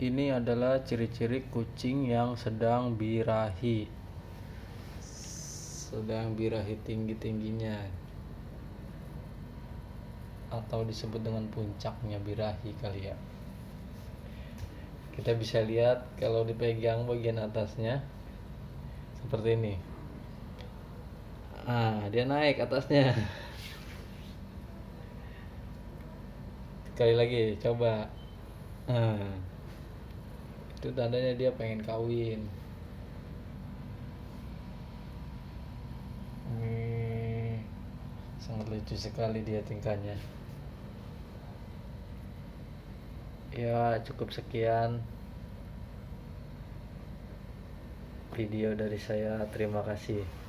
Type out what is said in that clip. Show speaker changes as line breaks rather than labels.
Ini adalah ciri-ciri kucing yang sedang birahi. Sedang birahi tinggi-tingginya, atau disebut dengan puncaknya birahi kali ya. Kita bisa lihat kalau dipegang bagian atasnya seperti ini. Dia naik atasnya. Sekali lagi, coba. Itu tandanya dia pengen kawin. Sangat lucu sekali dia tingkahnya. Ya, cukup sekian video dari saya. Terima kasih.